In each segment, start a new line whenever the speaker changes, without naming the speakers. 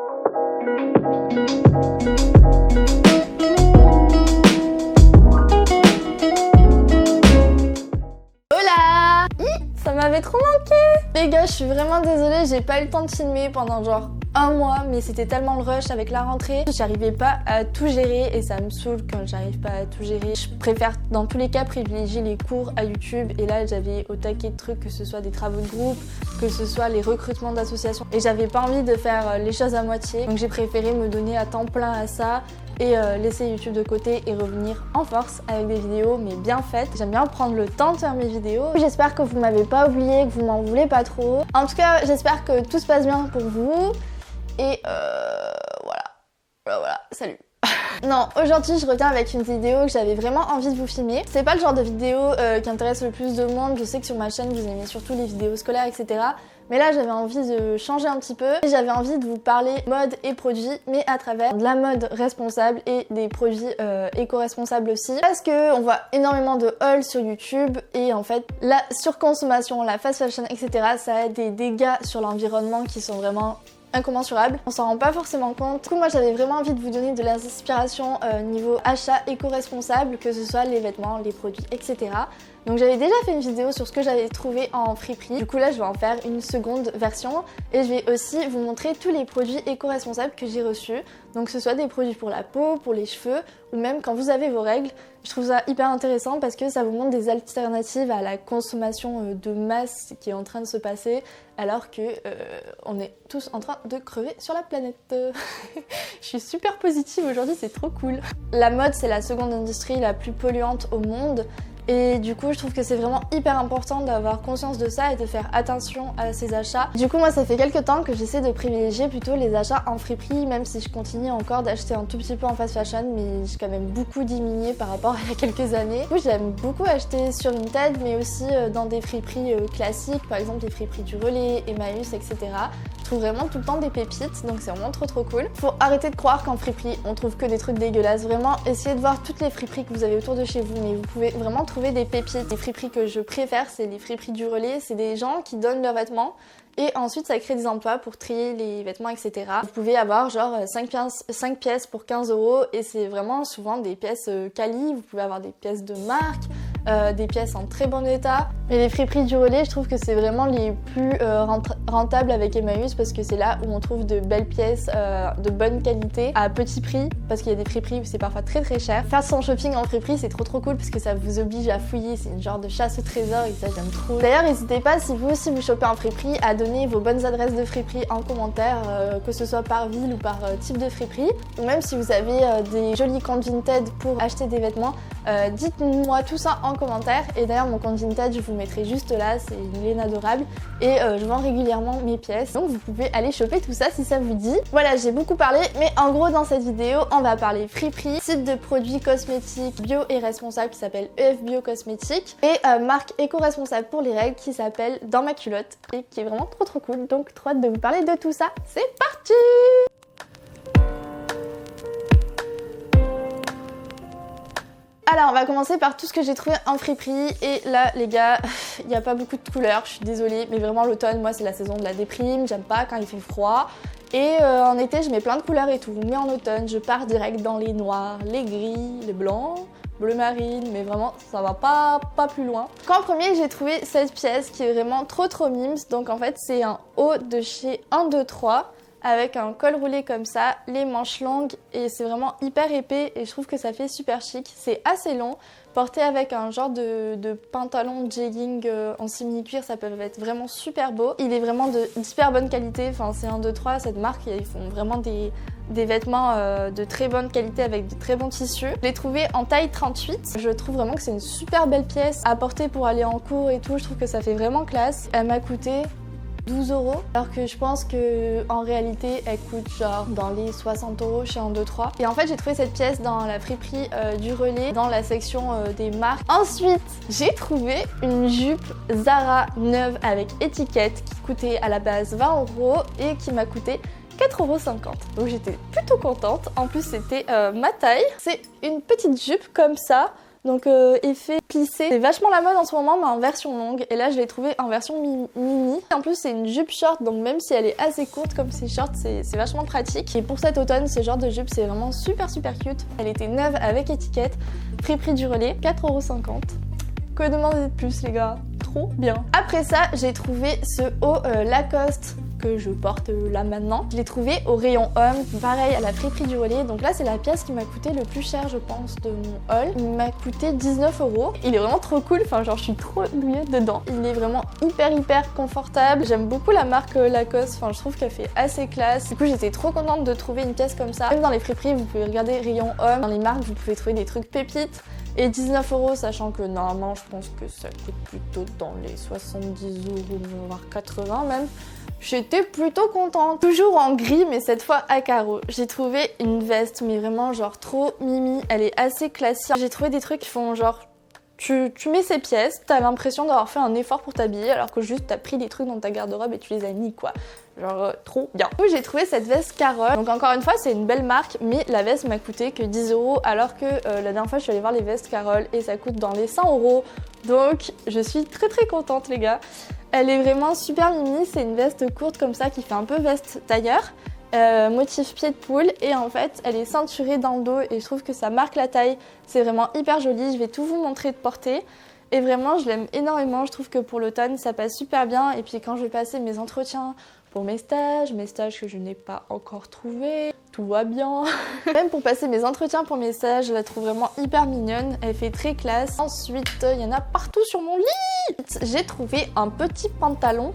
Hola! Ça m'avait trop manqué! Les gars, je suis vraiment désolée, j'ai pas eu le temps de filmer pendant genre un mois, mais c'était tellement le rush avec la rentrée. J'arrivais pas à tout gérer et ça me saoule quand j'arrive pas à tout gérer. Je préfère dans tous les cas privilégier les cours à YouTube et là j'avais au taquet de trucs, que ce soit des travaux de groupe, que ce soit les recrutements d'associations et j'avais pas envie de faire les choses à moitié. Donc j'ai préféré me donner à temps plein à ça et laisser YouTube de côté et revenir en force avec des vidéos mais bien faites. J'aime bien prendre le temps de faire mes vidéos. J'espère que vous m'avez pas oublié, que vous m'en voulez pas trop. En tout cas, j'espère que tout se passe bien pour vous. Et voilà, salut. Non, aujourd'hui je reviens avec une vidéo que j'avais vraiment envie de vous filmer. C'est pas le genre de vidéo qui intéresse le plus de monde. Je sais que sur ma chaîne vous aimez surtout les vidéos scolaires, etc. Mais là j'avais envie de changer un petit peu et j'avais envie de vous parler mode et produits, mais à travers de la mode responsable et des produits éco-responsables aussi. Parce que on voit énormément de hauls sur YouTube et en fait la surconsommation, la fast fashion, etc. ça a des dégâts sur l'environnement qui sont vraiment incommensurables. On s'en rend pas forcément compte. Du coup, moi j'avais vraiment envie de vous donner de l'inspiration niveau achat éco-responsable, que ce soit les vêtements, les produits, etc. Donc j'avais déjà fait une vidéo sur ce que j'avais trouvé en friperie. Du coup là je vais en faire une seconde version et je vais aussi vous montrer tous les produits éco-responsables que j'ai reçus. Donc que ce soit des produits pour la peau, pour les cheveux ou même quand vous avez vos règles. Je trouve ça hyper intéressant parce que ça vous montre des alternatives à la consommation de masse qui est en train de se passer alors que on est tous en train de crever sur la planète. Je suis super positive aujourd'hui, c'est trop cool. La mode c'est la seconde industrie la plus polluante au monde. Et du coup je trouve que c'est vraiment hyper important d'avoir conscience de ça et de faire attention à ses achats. Du coup moi ça fait quelques temps que j'essaie de privilégier plutôt les achats en friperie, même si je continue encore d'acheter un tout petit peu en fast fashion, mais j'ai quand même beaucoup diminué par rapport à il y a quelques années. Du coup j'aime beaucoup acheter sur Vinted mais aussi dans des friperies classiques, par exemple les friperies du Relais, Emmaüs, etc. Je trouve vraiment tout le temps des pépites, donc c'est vraiment trop cool. Faut arrêter de croire qu'en friperie on trouve que des trucs dégueulasses. Vraiment essayez de voir toutes les friperies que vous avez autour de chez vous, mais vous pouvez vraiment trouver des pépites. Les friperies que je préfère, c'est les friperies du Relais. C'est des gens qui donnent leurs vêtements et ensuite ça crée des emplois pour trier les vêtements, etc. Vous pouvez avoir genre 5 pièces pour 15 € et c'est vraiment souvent des pièces quali. Vous pouvez avoir des pièces de marque, des pièces en très bon état. Mais les friperies du Relais, je trouve que c'est vraiment les plus rentables avec Emmaüs parce que c'est là où on trouve de belles pièces de bonne qualité à petit prix, parce qu'il y a des friperies où c'est parfois très cher. Faire son shopping en friperie c'est trop cool parce que ça vous oblige à fouiller, c'est une genre de chasse au trésor et ça j'aime trop. D'ailleurs n'hésitez pas, si vous aussi vous shoppez en friperie, à donner vos bonnes adresses de friperie en commentaire, que ce soit par ville ou par type de friperie, ou même si vous avez des jolis comptes Vinted pour acheter des vêtements, dites-moi tout ça en commentaire. Et d'ailleurs mon compte Vinted je vous mettrai juste là, c'est une laine adorable et je vends régulièrement mes pièces, donc vous pouvez aller choper tout ça si ça vous dit. Voilà, j'ai beaucoup parlé, mais en gros dans cette vidéo on va parler friperie, site de produits cosmétiques bio et responsables qui s'appelle EF Bio Cosmétiques et marque éco-responsable pour les règles qui s'appelle Dans ma culotte et qui est vraiment trop cool, donc trop hâte de vous parler de tout ça. C'est parti! Alors on va commencer par tout ce que j'ai trouvé en friperie et là les gars, il n'y a pas beaucoup de couleurs, je suis désolée, mais vraiment l'automne, moi c'est la saison de la déprime, j'aime pas quand il fait froid. Et en été je mets plein de couleurs et tout, mais en automne je pars direct dans les noirs, les gris, les blancs, bleu marine, mais vraiment ça va pas plus loin. Donc en premier j'ai trouvé cette pièce qui est vraiment trop mimes, donc en fait c'est un haut de chez 1, 2, 3 avec un col roulé comme ça, les manches longues et c'est vraiment hyper épais et je trouve que ça fait super chic. C'est assez long, porté avec un genre de pantalon jegging en simili-cuir, ça peut être vraiment super beau. Il est vraiment d'hyper bonne qualité, enfin c'est 1, 2, 3, cette marque, ils font vraiment des vêtements de très bonne qualité avec de très bons tissus. Je l'ai trouvé en taille 38. Je trouve vraiment que c'est une super belle pièce à porter pour aller en cours et tout. Je trouve que ça fait vraiment classe. Elle m'a coûté 12 €, alors que je pense que en réalité elle coûte genre dans les 60 € chez 1, 2, 3. Et en fait j'ai trouvé cette pièce dans la friperie du Relais, dans la section des marques. Ensuite j'ai trouvé une jupe Zara neuve avec étiquette qui coûtait à la base 20 € et qui m'a coûté 4,50 €. Donc j'étais plutôt contente. En plus c'était ma taille. C'est une petite jupe comme ça, Donc effet plissé. C'est vachement la mode en ce moment mais en version longue. Et là je l'ai trouvé en version mini. En plus c'est une jupe short donc même si elle est assez courte comme c'est short c'est vachement pratique. Et pour cet automne ce genre de jupe c'est vraiment super cute. Elle était neuve avec étiquette. Prix du relais 4,50€. Que demander de plus les gars? Trop bien. Après ça, j'ai trouvé ce haut Lacoste que je porte là maintenant. Je l'ai trouvé au rayon homme, pareil à la friperie du relais. Donc là, c'est la pièce qui m'a coûté le plus cher, je pense, de mon haul. Il m'a coûté 19€. Il est vraiment trop cool, enfin genre je suis trop douillette dedans. Il est vraiment hyper confortable. J'aime beaucoup la marque Lacoste, enfin je trouve qu'elle fait assez classe. Du coup, j'étais trop contente de trouver une pièce comme ça. Même dans les friperies, vous pouvez regarder rayon homme. Dans les marques, vous pouvez trouver des trucs pépites. Et 19€, sachant que normalement je pense que ça coûte plutôt dans les 70€, voire 80 même. J'étais plutôt contente. Toujours en gris mais cette fois à carreaux. J'ai trouvé une veste mais vraiment genre trop mimi. Elle est assez classique. J'ai trouvé des trucs qui font genre... Tu mets ces pièces, t'as l'impression d'avoir fait un effort pour t'habiller alors que juste t'as pris des trucs dans ta garde-robe et tu les as mis quoi. Genre trop bien. Du coup j'ai trouvé cette veste Carole. Donc encore une fois c'est une belle marque mais la veste m'a coûté que 10€ alors que la dernière fois je suis allée voir les vestes Carole et ça coûte dans les 100€. Donc je suis très contente les gars. Elle est vraiment super mimi, c'est une veste courte comme ça qui fait un peu veste tailleur. Motif pied de poule et en fait elle est ceinturée dans le dos et je trouve que ça marque la taille. C'est vraiment hyper joli, je vais tout vous montrer de portée. Et vraiment je l'aime énormément, je trouve que pour l'automne ça passe super bien. Et puis quand je vais passer mes entretiens pour mes stages que je n'ai pas encore trouvés, tout va bien. Même pour passer mes entretiens pour mes stages, je la trouve vraiment hyper mignonne, elle fait très classe. Ensuite, il y en a partout sur mon lit. J'ai trouvé un petit pantalon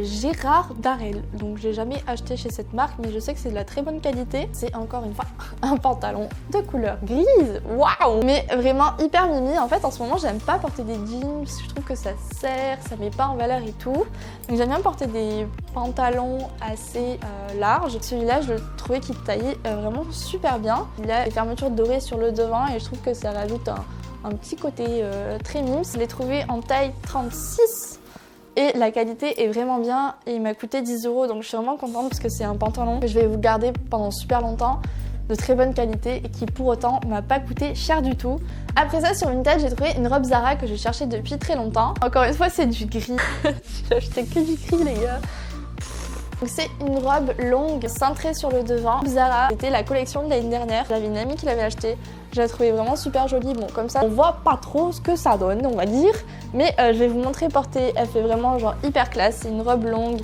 Gérard Darel. Donc j'ai jamais acheté chez cette marque mais je sais que c'est de la très bonne qualité. C'est encore une fois un pantalon de couleur grise. Waouh! Mais vraiment hyper mimi. En fait en ce moment j'aime pas porter des jeans parce que je trouve que ça serre, ça met pas en valeur et tout. Donc j'aime bien porter des pantalons assez larges. Celui-là je le trouvais qu'il taillait vraiment super bien. Il a des fermetures dorées sur le devant et je trouve que ça rajoute un petit côté très mime. Je l'ai trouvé en taille 36. Et la qualité est vraiment bien et il m'a coûté 10€ donc je suis vraiment contente parce que c'est un pantalon que je vais vous garder pendant super longtemps, de très bonne qualité et qui pour autant m'a pas coûté cher du tout. Après ça sur Vinted j'ai trouvé une robe Zara que je cherchais depuis très longtemps. Encore une fois c'est du gris, j'ai acheté que du gris les gars. Donc c'est une robe longue cintrée sur le devant. Zara, c'était la collection de l'année dernière. J'avais une amie qui l'avait achetée. Je la trouvais vraiment super jolie. Bon comme ça on voit pas trop ce que ça donne on va dire. Mais je vais vous montrer portée. Elle fait vraiment genre hyper classe. C'est une robe longue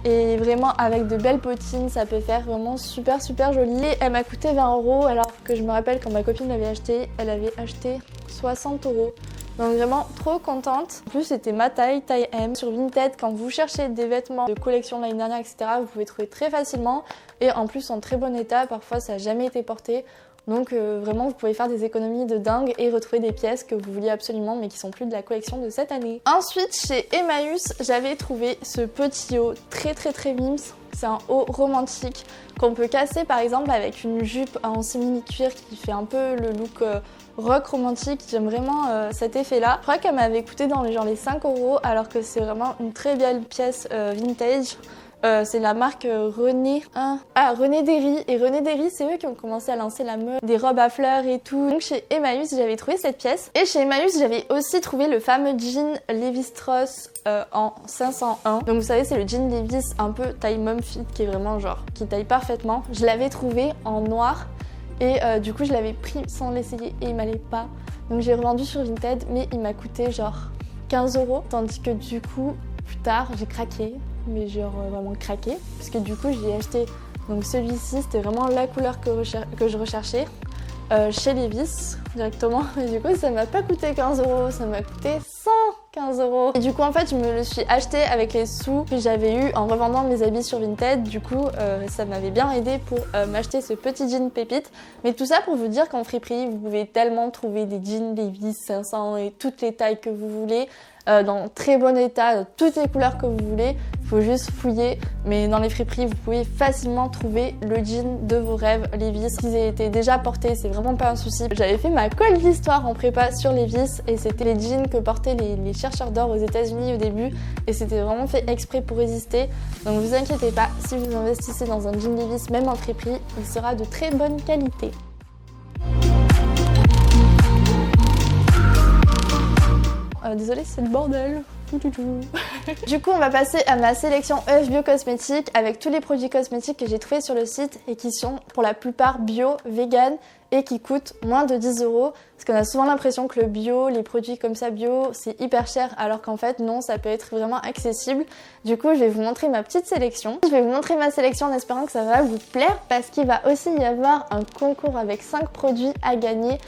et vraiment avec de belles bottines. Ça peut faire vraiment super jolie. Et elle m'a coûté 20€ alors que je me rappelle quand ma copine l'avait achetée, elle avait acheté 60€. Donc vraiment trop contente. En plus c'était ma taille M. Sur Vinted, quand vous cherchez des vêtements de collection de l'année dernière, etc., vous pouvez trouver très facilement. Et en plus en très bon état, parfois ça n'a jamais été porté. Donc vraiment vous pouvez faire des économies de dingue et retrouver des pièces que vous vouliez absolument mais qui sont plus de la collection de cette année. Ensuite chez Emmaüs, j'avais trouvé ce petit haut très mimes. C'est un haut romantique qu'on peut casser par exemple avec une jupe en simili-cuir qui fait un peu le look rock romantique. J'aime vraiment cet effet là. Je crois qu'elle m'avait coûté dans les 5€ alors que c'est vraiment une très belle pièce vintage. C'est la marque René Derry. Et René Derry, c'est eux qui ont commencé à lancer la mode des robes à fleurs et tout. Donc chez Emmaüs, j'avais trouvé cette pièce. Et chez Emmaüs, j'avais aussi trouvé le fameux jean Levi-Strauss en 501. Donc vous savez, c'est le jean Levi's un peu taille mom fit qui est vraiment genre, qui taille parfaitement. Je l'avais trouvé en noir. Et du coup, je l'avais pris sans l'essayer et il m'allait pas. Donc j'ai revendu sur Vinted, mais il m'a coûté genre 15€. Tandis que du coup, plus tard, j'ai craqué. Mais genre vraiment craqué. Parce que du coup, j'ai acheté donc celui-ci. C'était vraiment la couleur que je recherchais. Chez Levi's directement. Et du coup, ça m'a pas coûté 15€. Ça m'a coûté 115€. Et du coup, en fait, je me le suis acheté avec les sous que j'avais eu en revendant mes habits sur Vinted. Du coup, ça m'avait bien aidé pour m'acheter ce petit jean pépite. Mais tout ça pour vous dire qu'en friperie, vous pouvez tellement trouver des jeans Levi's 500 et toutes les tailles que vous voulez. Dans très bon état, toutes les couleurs que vous voulez. Il faut juste fouiller. Mais dans les friperies, vous pouvez facilement trouver le jean de vos rêves Levi's. S'ils étaient déjà portés, c'est vraiment pas un souci. J'avais fait ma colle d'histoire en prépa sur Levi's et c'était les jeans que portaient les chercheurs d'or aux États-Unis au début. Et c'était vraiment fait exprès pour résister. Donc vous inquiétez pas, si vous investissez dans un jean Levi's, même en friperie, il sera de très bonne qualité. désolée, c'est le bordel. Du coup, on va passer à ma sélection œufs bio cosmétiques avec tous les produits cosmétiques que j'ai trouvés sur le site et qui sont pour la plupart bio, vegan et qui coûtent moins de 10 €. Parce qu'on a souvent l'impression que le bio, les produits comme ça bio, c'est hyper cher alors qu'en fait non, ça peut être vraiment accessible. Du coup, je vais vous montrer ma petite sélection. Je vais vous montrer ma sélection en espérant que ça va vous plaire parce qu'il va aussi y avoir un concours avec 5 produits à gagner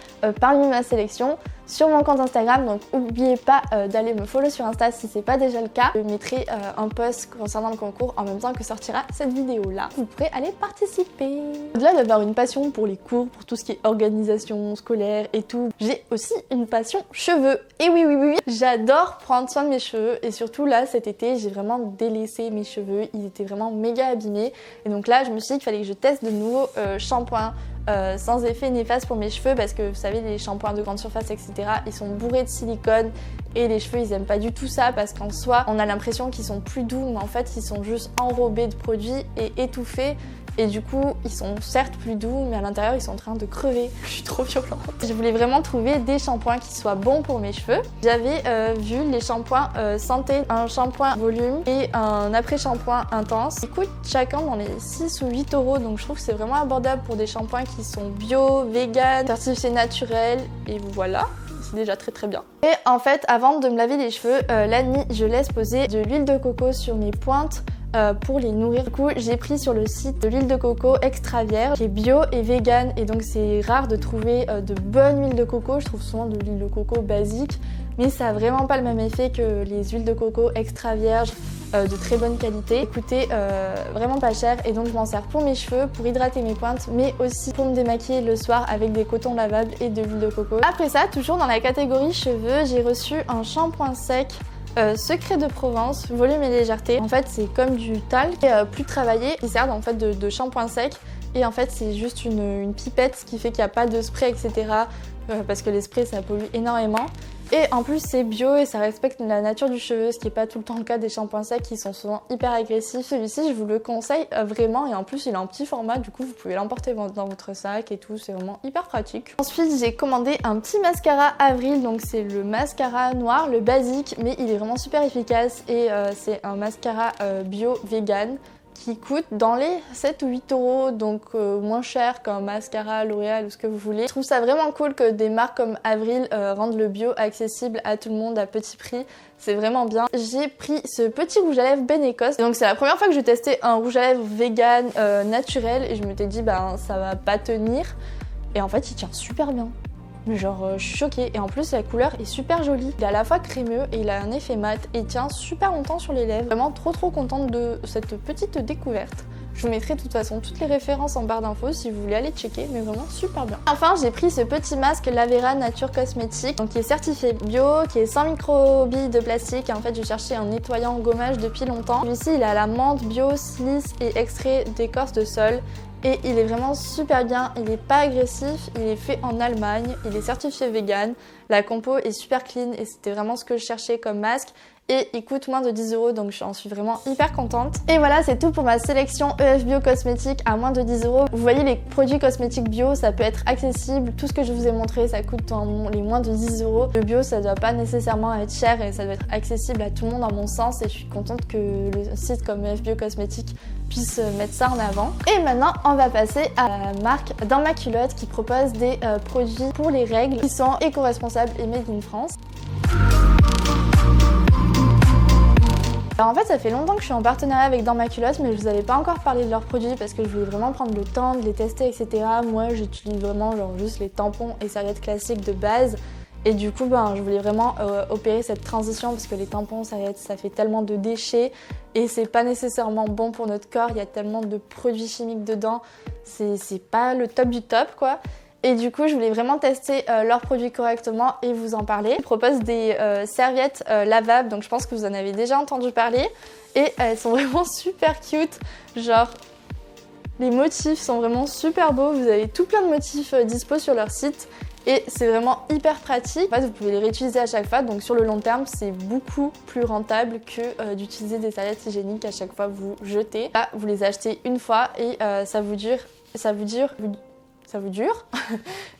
parmi ma sélection sur mon compte Instagram, donc n'oubliez pas d'aller me follow sur Insta si c'est pas déjà le cas. Je mettrai un post concernant le concours en même temps que sortira cette vidéo là. Vous pourrez aller participer. Au-delà d'avoir une passion pour les cours, pour tout ce qui est organisation scolaire et tout, j'ai aussi une passion cheveux. Et oui, j'adore prendre soin de mes cheveux et surtout là cet été j'ai vraiment délaissé mes cheveux, ils étaient vraiment méga abîmés et donc là je me suis dit qu'il fallait que je teste de nouveaux shampoings sans effet néfaste pour mes cheveux parce que vous savez les shampoings de grande surface etc ils sont bourrés de silicone et les cheveux ils aiment pas du tout ça parce qu'en soi on a l'impression qu'ils sont plus doux mais en fait ils sont juste enrobés de produits et étouffés et du coup ils sont certes plus doux mais à l'intérieur ils sont en train de crever. Je suis trop violente. Je voulais vraiment trouver des shampoings qui soient bons pour mes cheveux. J'avais vu les shampoings Santé, un shampoing volume et un après-shampoing intense. Ils coûtent chacun dans les 6 ou 8 € donc je trouve que c'est vraiment abordable pour des shampoings qui sont bio, vegan, certifiés naturels et voilà. C'est déjà très bien. Et en fait, avant de me laver les cheveux, la nuit, je laisse poser de l'huile de coco sur mes pointes pour les nourrir. Du coup, j'ai pris sur le site de l'huile de coco extra vierge qui est bio et vegan et donc c'est rare de trouver de bonne huile de coco. Je trouve souvent de l'huile de coco basique, mais ça a vraiment pas le même effet que les huiles de coco extra vierge de très bonne qualité. Coûtait vraiment pas cher et donc je m'en sers pour mes cheveux, pour hydrater mes pointes, mais aussi pour me démaquiller le soir avec des cotons lavables et de l'huile de coco. Après ça, toujours dans la catégorie cheveux, j'ai reçu un shampoing sec Secret de Provence, volume et légèreté. En fait, c'est comme du talc plus travaillé. Il sert en fait de shampoing sec et en fait, c'est juste une pipette, ce qui fait qu'il n'y a pas de spray, etc. Parce que les sprays, ça pollue énormément. Et en plus, c'est bio et ça respecte la nature du cheveu, ce qui n'est pas tout le temps le cas des shampoings secs qui sont souvent hyper agressifs. Celui-ci, je vous le conseille vraiment et en plus, il est en petit format, du coup, vous pouvez l'emporter dans votre sac et tout, c'est vraiment hyper pratique. Ensuite, j'ai commandé un petit mascara Avril, donc c'est le mascara noir, le basique, mais il est vraiment super efficace et c'est un mascara bio vegan qui coûte dans les 7 ou 8 €, donc moins cher qu'un mascara L'Oréal ou ce que vous voulez. Je trouve ça vraiment cool que des marques comme Avril rendent le bio accessible à tout le monde à petit prix. C'est vraiment bien. J'ai pris ce petit rouge à lèvres Benecos. Donc c'est la première fois que je testais un rouge à lèvres vegan naturel et je m'étais dit bah ça va pas tenir. Et en fait il tient super bien. Genre je suis choquée et en plus la couleur est super jolie. Il est à la fois crémeux et il a un effet mat et il tient super longtemps sur les lèvres. Vraiment trop contente de cette petite découverte. Je vous mettrai de toute façon toutes les références en barre d'infos si vous voulez aller checker, mais vraiment super bien. Enfin, j'ai pris ce petit masque Lavera Nature Cosmétique, donc qui est certifié bio, qui est sans microbilles de plastique. Et en fait, je cherchais un nettoyant gommage depuis longtemps. Celui-ci, il est à la menthe, bio, silice et extrait d'écorce de sol. Et il est vraiment super bien, il est pas agressif, il est fait en Allemagne, il est certifié vegan, la compo est super clean et c'était vraiment ce que je cherchais comme masque. Et il coûte moins de 10 € donc j'en suis vraiment hyper contente. Et voilà, c'est tout pour ma sélection EF Bio cosmétique à moins de 10 €. Vous voyez, les produits cosmétiques bio, ça peut être accessible. Tout ce que je vous ai montré, ça coûte dans les moins de 10 €. Le bio, ça doit pas nécessairement être cher et ça doit être accessible à tout le monde à mon sens. Et je suis contente que le site comme EF Bio cosmétique puisse mettre ça en avant. Et maintenant, on va passer à la marque Dans ma culotte qui propose des produits pour les règles qui sont éco-responsables et made in France. Alors en fait ça fait longtemps que je suis en partenariat avec Dans ma culotte mais je vous avais pas encore parlé de leurs produits parce que je voulais vraiment prendre le temps de les tester etc. Moi j'utilise vraiment genre juste les tampons et serviettes classiques de base et du coup je voulais vraiment opérer cette transition parce que les tampons, serviettes ça fait tellement de déchets et c'est pas nécessairement bon pour notre corps, il y a tellement de produits chimiques dedans, c'est pas le top du top quoi. Et du coup, je voulais vraiment tester leurs produits correctement et vous en parler. Ils proposent des serviettes lavables, donc je pense que vous en avez déjà entendu parler. Et elles sont vraiment super cute. Genre, les motifs sont vraiment super beaux. Vous avez tout plein de motifs dispo sur leur site. Et c'est vraiment hyper pratique. En fait, vous pouvez les réutiliser à chaque fois. Donc sur le long terme, c'est beaucoup plus rentable que d'utiliser des serviettes hygiéniques à chaque fois que vous jetez. Là, vous les achetez une fois et ça vous dure ça vous dure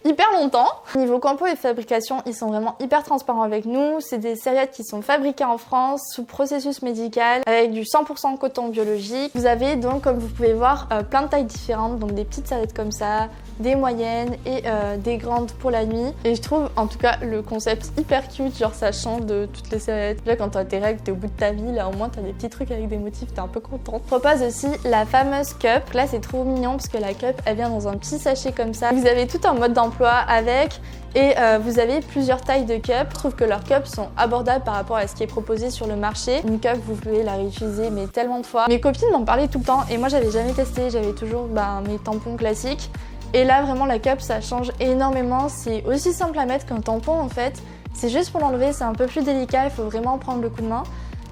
hyper longtemps. Niveau compo et fabrication, ils sont vraiment hyper transparents avec nous. C'est des serviettes qui sont fabriquées en France sous processus médical avec du 100% coton biologique. Vous avez donc, comme vous pouvez voir, plein de tailles différentes, donc des petites serviettes comme ça, des moyennes et des grandes pour la nuit. Et je trouve en tout cas le concept hyper cute, genre ça change de toutes les serviettes. Là quand t'as tes règles, t'es au bout de ta vie, là au moins t'as des petits trucs avec des motifs, t'es un peu contente. Je propose aussi la fameuse cup. Là c'est trop mignon parce que la cup elle vient dans un petit sachet comme ça. Vous avez tout un mode d'emploi avec et vous avez plusieurs tailles de cups. Je trouve que leurs cups sont abordables par rapport à ce qui est proposé sur le marché. Une cup vous pouvez la réutiliser mais tellement de fois. Mes copines m'en parlaient tout le temps et moi j'avais jamais testé, j'avais toujours mes tampons classiques. Et là vraiment la cup ça change énormément, c'est aussi simple à mettre qu'un tampon en fait. C'est juste pour l'enlever, c'est un peu plus délicat, il faut vraiment prendre le coup de main.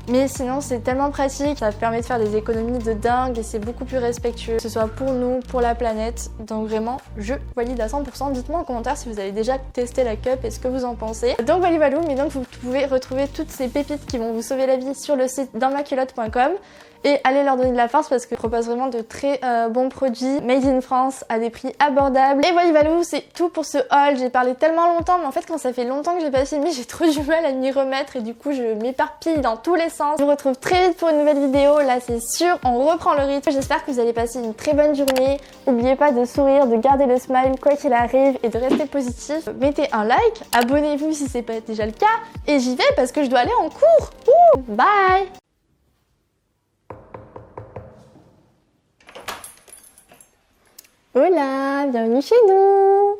Mais sinon c'est tellement pratique, ça permet de faire des économies de dingue et c'est beaucoup plus respectueux, que ce soit pour nous, pour la planète. Donc vraiment, je valide à 100%. Dites-moi en commentaire si vous avez déjà testé la cup et ce que vous en pensez. Donc voilà, mais donc vous pouvez retrouver toutes ces pépites qui vont vous sauver la vie sur le site dansmaculotte.com. Et allez leur donner de la force parce qu'ils proposent vraiment de très bons produits made in France à des prix abordables. Et voilà, c'est tout pour ce haul. J'ai parlé tellement longtemps, mais en fait quand ça fait longtemps que j'ai pas filmé, j'ai trop du mal à m'y remettre et du coup je m'éparpille dans tous les sens. Je vous retrouve très vite pour une nouvelle vidéo, là c'est sûr, on reprend le rythme. J'espère que vous allez passer une très bonne journée. N'oubliez pas de sourire, de garder le smile quoi qu'il arrive et de rester positif. Mettez un like, abonnez-vous si c'est pas déjà le cas et j'y vais parce que je dois aller en cours. Bye. Hola, bienvenue chez nous.